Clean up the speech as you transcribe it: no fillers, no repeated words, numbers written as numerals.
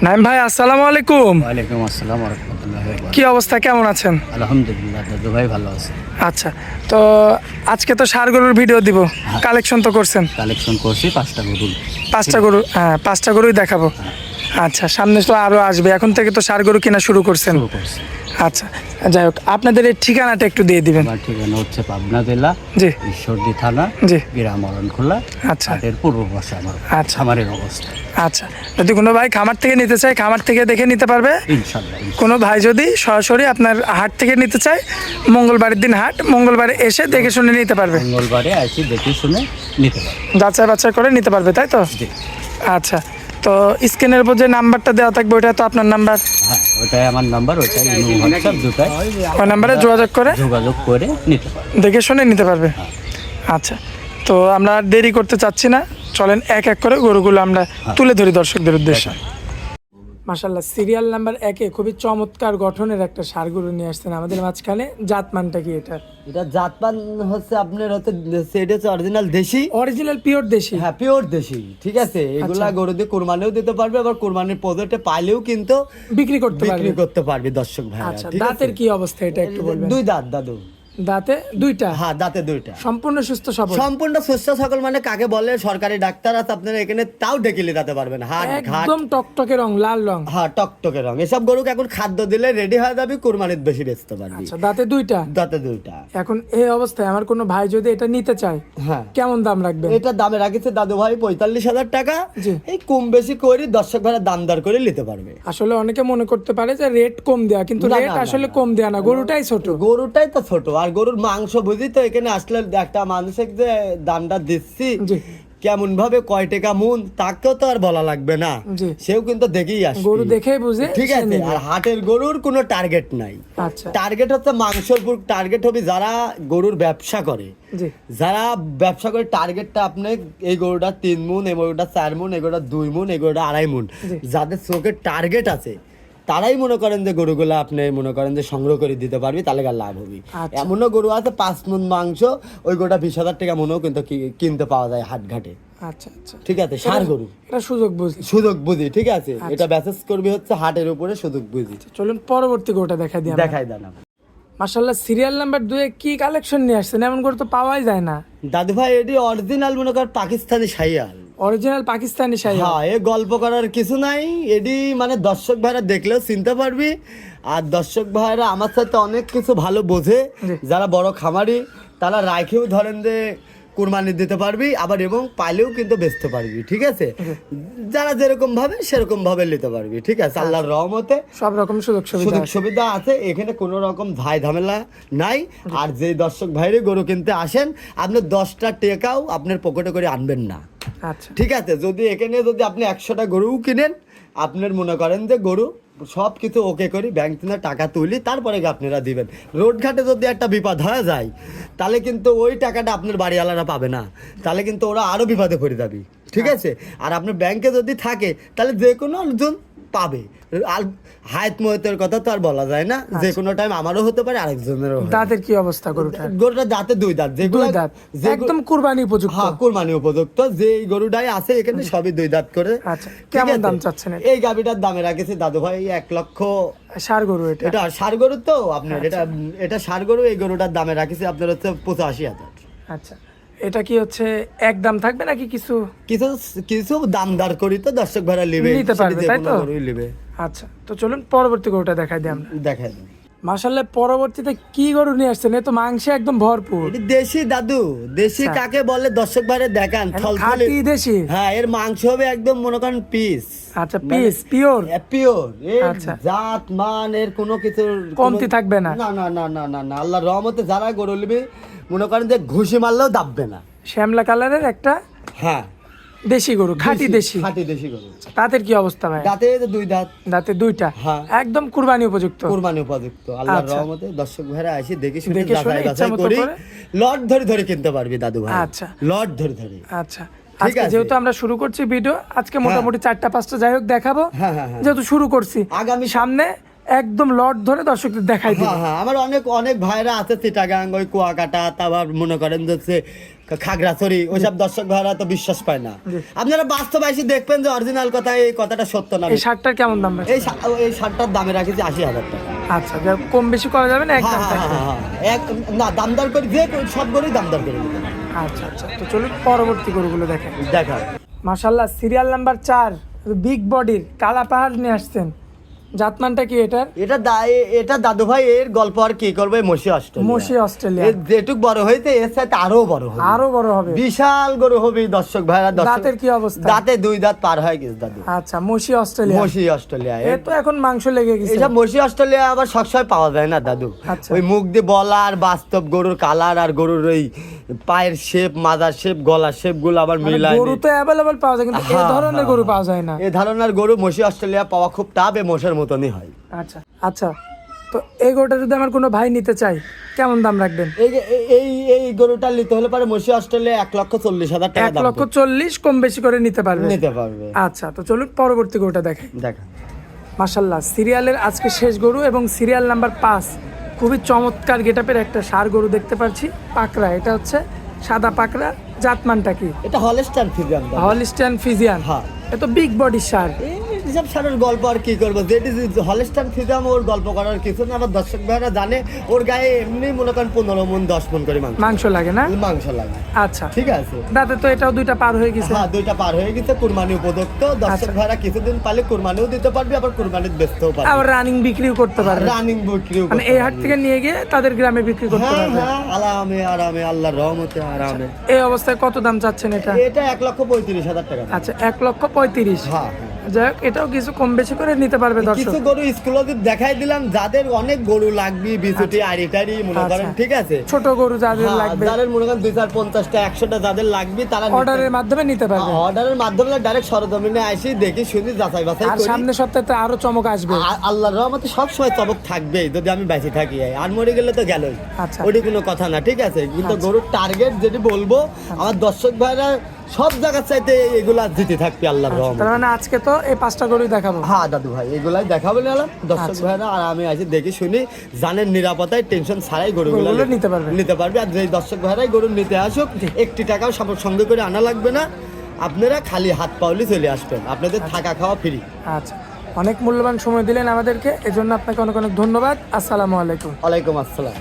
নাইম ভাই, আসসালামু আলাইকুম। ওয়ালাইকুম আসসালাম ওয়া রাহমাতুল্লাহি ওয়া বারাকাতুহু। কি অবস্থা, কেমন আছেন? আলহামদুলিল্লাহ দাদু ভাই ভালো আছে। আচ্ছা, তো আজকে তো ষাঁড় গরুর ভিডিও দিব, কালেকশন তো করছেন। কালেকশন করছি 5টা গরু। 5টা গরু, হ্যাঁ 5টা গরুই দেখাবো। আচ্ছা, সামনে তো আরো আসবে, এখন থেকে তো ষাঁড় গরু কেনা শুরু করছেন। শুরু করছি। আচ্ছা, যাই হোক, আপনাদের এই ঠিকানাটা একটু দিয়ে দিবেন। আমার ঠিকানা হচ্ছে পাবনা জেলা, জি ঈশ্বরদী থানা, জি। গ্রাম অরণখোলা। আচ্ছা হাটের পূর্ব পাশে আমার আচ্ছা। খামারের অবস্থা। আচ্ছা, যদি কোনো ভাই খামার থেকে নিতে চায়, খামার থেকে দেখে নিতে পারবে। ইনশাল্লাহ। কোনো ভাই যদি সরাসরি আপনার হাট থেকে নিতে চায়, মঙ্গলবারের দিন হাট, মঙ্গলবারে এসে দেখে শুনে নিতে পারবে। মঙ্গলবারে আসি দেখে শুনে নিতে পারবে। যাচাই বাছাই করে নিতে পারবে, তাই তো? জি। আচ্ছা, তো স্ক্রিনের উপর যে নাম্বারটা দেওয়া থাকবে ওটা তো আপনার নাম্বার? হ্যাঁ, ওটাই আমার নাম্বার, ওটাই হোয়াটসঅ্যাপ দুটাই। ওই নাম্বারে যোগাযোগ করে নিতে পারবে, দেখে শুনে নিতে পারবে। আচ্ছা, তো আমরা আর দেরি করতে চাচ্ছি না, চলেন এক এক করে গরুগুলো আমরা তুলে ধরি দর্শকদের উদ্দেশ্যে। মাশাআল্লাহ, সিরিয়াল নাম্বার 1-এ খুবই চমৎকার গঠনের একটা ষাঁড় গরু নিয়ে আসছেন আমাদের মাঝখানে। জাতমানটা কি এটা? এটা জাতমান হচ্ছে আপনার হচ্ছে এটা হচ্ছে অরিজিনাল দেশি। অরিজিনাল পিওর দেশি? হ্যাঁ, পিওর দেশি। ঠিক আছে, এগুলা গরু দিয়ে কোরবানিও দিতে পারবে, আবার কোরবানির পদটা পাইলেও কিন্তু বিক্রি করতে পারবে দর্শক ভাই। আচ্ছা, দাঁতের কি অবস্থা এটা একটু বলবেন? 2 দাঁত দাদু। দাঁতে 2টা? হ্যাঁ, দাঁতে 2টা। সম্পূর্ণ সুস্থ সবল? সম্পূর্ণ সুস্থ সকল মানে কাকে বলে, সরকারি ডাক্তার আছে আপনারা এখানে, তাও ডেকে নিতে পারবেন। হাট ঘাট একদম টকটকে রং, লাল রং। হ্যাঁ, টকটকে রং। এসব গরুকে এখন খাদ্য দিলে রেডি হয়ে যাবে, কোরবানির বেশি বেচতে পারবি। আচ্ছা, দাঁতে 2টা? দাঁতে 2টা। এখন এই অবস্থায় আমার কোনো ভাই যদি এটা নিতে চায়, হ্যাঁ, কেমন দাম রাখবেন? এটা দামে রাখিছে দাদু ভাই 45,000 টাকা। জি। এই কম বেশি করে দর্শক ভাড়া দাম দর করে নিতে পারবে। আসলে অনেকে মনে করতে পারে যে রেট কম দেয়া, কিন্তু না, রেট না, আসলে না। কম দেয়া না, গরুটাই ছোট। গরুটাই তো ছোট, আর গরুর মাংস বুঝি তো, এখানে আসলে একটা মানুষের যে দামটা দিচ্ছি জি কেমন ভাবে কয় টাকা মন, তাকেও তো আর বলা লাগবে না, জি। সেও কিন্তু দেখেই আসবে। গরু দেখেই বুঝে ঠিক সে আছে, নেবে। আর হাটের গরুর কোনো টার্গেট নাই। আচ্ছা টার্গেট হচ্ছে মাংসর পুরো টার্গেট হবে যারা গরুর ব্যবসা করে। জি যারা ব্যবসা করে টার্গেটটা আপনি এই গরুটা 3 মুন, এই গরুটা 4 মুন, এই গরুটা 2 মুন, এই গরুটা 2.5 মুন, জি। যাদের চোখের টার্গেট আছে তারাই মনে করেন যে গরুগুলো আপনি মনে করেন যে সংগ্রহ করে দিতে পারবি, তাহলে গা লাভ হবে। আচ্ছা। এমনও গরু আছে 5 মুন মাংস, ওই গরুটা 20,000 টাকা মনেও কিন্তু কিনতে পাওয়া যায় হাট ঘাটে। আচ্ছা আচ্ছা, ঠিক আছে, ষাঁড় গরু এটা সুযোগ বুঝি। সুযোগ বুঝি। ঠিক আছে, আচ্ছা। এটা ব্যাসেস করবি হচ্ছে হাটের উপরে সুযোগ বুঝি। চলুন পরবর্তী গরুটা দেখাই দিই। দেখাই দেন। মাশাআল্লাহ, সিরিয়াল নাম্বার 2-এ কি কালেকশন নিয়ে আসছেন? এমন করে তো পাওয়াই যায় না। দাদু ভাই, এটি অরিজিনাল মনে কর পাকিস্তানি শাহিয়াল। অরিজিনাল পাকিস্তানি শাহী? হ্যাঁ, এ গল্প করার কিছু নাই, এডি মানে দর্শক ভাইরা দেখলেও চিনতে পারবি। আর দর্শক ভাইরা আমার সাথে অনেক কিছু ভালো বোঝে, জি। যারা বড় খামারি তারা রাখেও ধরেন যে কুরবানি দিতে পারবি, আবার এবং পাইলেও কিন্তু বেচতে পারবি। ঠিক আছে, যারা যেরকম ভাবে সেরকম ভাবে নিতে পারবি। ঠিক আছে, আল্লাহর রহমতে সব রকম সুযোগ সুবিধা সুযোগ আছে। সুবিধা আছে, এখানে কোনো রকম ঝাই ঝামেলা নাই। আর যে দর্শক ভাইরে গরু কিনতে আসেন, আপনি 10টা টাকাও আপনার পকেটে করে আনবেন না। আচ্ছা ঠিক আছে, যদি এখানে যদি আপনি 100টা গরুও কিনেন, আপনার মনে করেন যে গরু সব কিছু ওকে করি, ব্যাংক থেকে টাকা তুলি, তারপরে আপনারা দিবেন। রোডঘাটে যদি একটা বিপদ হয়ে যায়, তাহলে কিন্তু ওই টাকাটা আপনার বাড়িওয়ালারা পাবে না, তাহলে কিন্তু ওরা আরও বিপদে পড়ে যাবে। ঠিক আছে, আর আপনার ব্যাংকে যদি থাকে তাহলে যে কোনো একজন পাবে। আর হায়াত মহতের কথা তো আর বলা যায় না, যে কোনো টাইম আমারও হতে পারে, আরেকজনেরও। দাঁতের কি অবস্থা গরুটা? গরুটা দাঁতে 2 দাঁত, যেগুলো 2 দাঁত, একদম কুরবানি উপযুক্ত। হ্যাঁ, কুরবানি উপযুক্ত। যে গরুটাই আছে এখানে সবই 2 দাঁত করে। আচ্ছা, ঠিক কেমন আছে? দাম চাচ্ছেন এটা? এই গাবিটার দামে রাখেছি দাদু ভাই 1 লক্ষ। ষাঁড় গরু এটা? এটা ষাঁড় গরু তো আপনার, এটা ষাঁড় গরু। এই গরুটার দামে রাখেছি আপনার হচ্ছে 85,000। আচ্ছা, এটা কি হচ্ছে এক দাম থাকবে নাকি কিছু কিছু কিছু দামদার করি তো দর্শক ভাড়া নেবে, নিতে পারবে, তাই তো? নেবে। আচ্ছা, তো চলুন পরবর্তী গরুটা দেখাই দিই আমরা। দেখাই দেন। মাশাআল্লাহ, পরবর্তীতে কি গরু নিয়ে আসছেন? এ তো মাংসে একদম ভরপুর। এটি দেশি দাদু, দেশি আচ্ছা। কাকে বলে দর্শক ভাড়া দেখান, থলথলে। খাঁটি দেশি? হ্যাঁ, এর মাংস হবে একদম মনে করেন পিস। আচ্ছা, পিস পিওর? পিওর। এর আচ্ছা। জাত মান এর কোনো কিছু কমতি থাকবে না? না না না না না না, আল্লাহর রহমতে যারা গরু নেবে মনে করেন যে ঘুষি মারলেও দাববে না। শ্যামলা কালারের একটা হ্যাঁ, দেশি গরু, খাঁটি দেশি। খাঁটি দেশি গরু। দাঁতের কি অবস্থা ভাই? দাঁতে 2 দাঁত। দাঁতে 2টা? হ্যাঁ। একদম কুরবানি উপযুক্ত? কুরবানি উপযুক্ত, আল্লাহর আচ্ছা। রহমতে দর্শক ভাইরা আসি দেখে শুনে দেখে শুনে যাচাই ইচ্ছা বাছাই মতো করি, করে। লট ধরে ধরে কিনতে পারবি দাদু ভাই। আচ্ছা। লট ধরে ধরে। আচ্ছা, ঠিক আজকে আছে। যেহেতু আমরা শুরু করছি ভিডিও, আজকে মোটামুটি 4টা 5টা যাই হোক দেখাবো। হ্যাঁ হ্যাঁ হ্যাঁ। যেহেতু শুরু করছি, আগামী সামনে একদম লট ধরে দর্শকদের দেখাই দিন। হ্যাঁ হ্যাঁ, আমার অনেক অনেক ভাইরা আছে চিটাগাং, ওই কুয়াকাটা, তারপর মনে করেন যে খাগড়াছড়ি, ওইসব দর্শক ভাইরা তো বিশ্বাস পায় না। আপনারা বাস্তব এসে দেখবেন যে অরিজিনাল কথা, এই কথাটা সত্য না। এই শার্টটার কেমন দাম রাখছেন? এই শার্টটার দামে রাখেছি 80,000 টাকা। আচ্ছা, যা কম বেশি করা যাবে না, এক দাম হ্যাঁ থাকবে। হ্যাঁ হ্যাঁ, না দামদার করে যে সব গরুই দামদার করে দিবেন। আচ্ছা আচ্ছা, তো চলুন পরবর্তী গরুগুলো দেখেন। দেখা মাশাআল্লাহ, সিরিয়াল নাম্বার 4, বিগ বডির কালা পাহাড় নিয়ে আসছেন। জাতমানটা কি এটার? এটা দাদু ভাই, এর গল্প আর কি করবে, মসি অস্ট্রেলিয়া। মসি অস্ট্রেলিয়া। এর যেটুক বড় হইতে এর সাথে আরো বড় হবে, আরো বড় হবে, বিশাল গরু হবে দর্শক ভাইরা। দাঁতের কি অবস্থা? দাঁতে 2 দাঁত পার হয়ে গেছে দাদু। আচ্ছা, মসি অস্ট্রেলিয়া। মসি অস্ট্রেলিয়া, এ তো এখন মাংস লেগে গেছে। এইসব মসি অস্ট্রেলিয়া আবার সবসময় পাওয়া যায় না দাদু। আচ্ছা। ওই মুখ দিয়ে বলা আর বাস্তব গরুর কালার আর গরুর ওই পায়ের শেপ, মাথার শেপ, গলার শেপ গুলো আবার মানে মিলায়। গরু তো অ্যাভেলেবল পাওয়া যায়, কিন্তু এই হ্যাঁ, ধরনের হ্যাঁ, গরু হ্যাঁ। পাওয়া যায় না। এই ধরনের গরু মসি অস্ট্রেলিয়া পাওয়া খুব টাফ, এ মোষের মতনই হয়। আচ্ছা আচ্ছা, তো এই গরুটা যদি আমার কোনো ভাই নিতে চাই, কেমন দাম রাখবেন? এই গরুটা নিতে হলে পারে মসি অস্ট্রেলিয়া 1,40,000 টাকা দাম 1,40,000 কম বেশি করে নিতে পারবে। নিতে পারবে। আচ্ছা, তো চলুন পরবর্তী গরুটা দেখেন। দেখা মাশাআল্লাহ, সিরিয়ালের আজকে শেষ গরু এবং সিরিয়াল নাম্বার 5, খুবই চমৎকার গেটআপের একটা ষাঁড় গরু দেখতে পাচ্ছি, পাকড়া। এটা হচ্ছে সাদা পাকড়া। জাতমানটা কি? এটা হলস্টাইন ফ্রিজিয়ান। Holstein Friesian. হ্যাঁ। এত বিগ বডি ষাঁড়। এইসব সারের গল্প আর কি করবো, যেটি হলস্টাইন ফ্রিজিয়ান, ওর গল্প করার কিছু না। আমার দর্শক ভাইরা জানে ওর গায়ে এমনি মনে করেন 15 মণ 10 মণ করে মাংস লাগে না? মাংস লাগে। আচ্ছা, ঠিক আছে। দাঁতে তো এটাও 2টা পার হয়ে গেছে। হ্যাঁ, 2টা পার হয়ে গেছে, কুরবানি উপযুক্ত। দর্শক আচ্ছা। ভাইরা কিছুদিন পালে কুরবানিও দিতে পারবে, আবার কুরবানির বেচতেও পারবে, আবার রানিং বিক্রিও করতে পারবে। রানিং বিক্রিও মানে এই হাট থেকে নিয়ে গিয়ে তাদের গ্রামে বিক্রি করতে হ্যাঁ পারবে। হ্যাঁ, আরামে আরামে, আল্লাহর রহমতে আরামে। এই অবস্থায় কত দাম চাচ্ছেন এটা? এটা 1,35,000 টাকা। আচ্ছা, 1,35,000। হ্যাঁ, যাই হোক, এটাও কিছু কম বেশি করে নিতে পারবে দর্শক। কিছু গরু স্কুলে দেখাই দিলাম, যাদের অনেক গরু লাগবে, বিচুটি আড়িটারি মনে করেন, আচ্ছা। ঠিক আছে। ছোট গরু যাদের হ্যাঁ, লাগবে, যাদের মনে করেন 250টা 100টা যাদের লাগবে, তারা অর্ডারের মাধ্যমে নিতে পারবে। অর্ডারের মাধ্যমে ডাইরেক্ট সরজমিনে আসি, দেখি শুনি, যাচাই বাছাই আর করি। সামনের সপ্তাহে তো আরো চমক আসবে। আল্লাহর রহমতে সব সময় চমক থাকবেই, যদি আমি বেঁচে থাকি। আর মরে গেলে তো গেলই, আচ্ছা। ওটি কোনো কথা না, ঠিক আছে। কিন্তু গরুর টার্গেট যেটি বলবো, আমার দর্শক ভাইরা সব জায়গার চাইতে এগুলা জিতে থাকবে আল্লাহর রহমতে। তার মানে আজকে তো এই 5টা গরুই দেখাবো। হ্যাঁ দাদু ভাই, এগুলাই দেখাবো নিলাম দর্শক আচ্ছা। ভাইরা, আর আমি আছি দেখি শুনি, জানের নিরাপত্তায় টেনশন ছাড়াই গরুগুলো গরুগুলো নিতে পারবে। নিতে পারবে। আর যে দর্শক ভাইরাই গরু নিতে আসুক, একটি টাকাও সঙ্গে করে আনা লাগবে না, আপনারা খালি হাত পাউলি চলে আসবেন, আপনাদের থাকা খাওয়া ফ্রি। আচ্ছা, অনেক মূল্যবান সময় দিলেন আমাদেরকে, এজন্য আপনাকে অনেক অনেক ধন্যবাদ। আসসালামু আলাইকুম। ওয়ালাইকুম আসসালাম।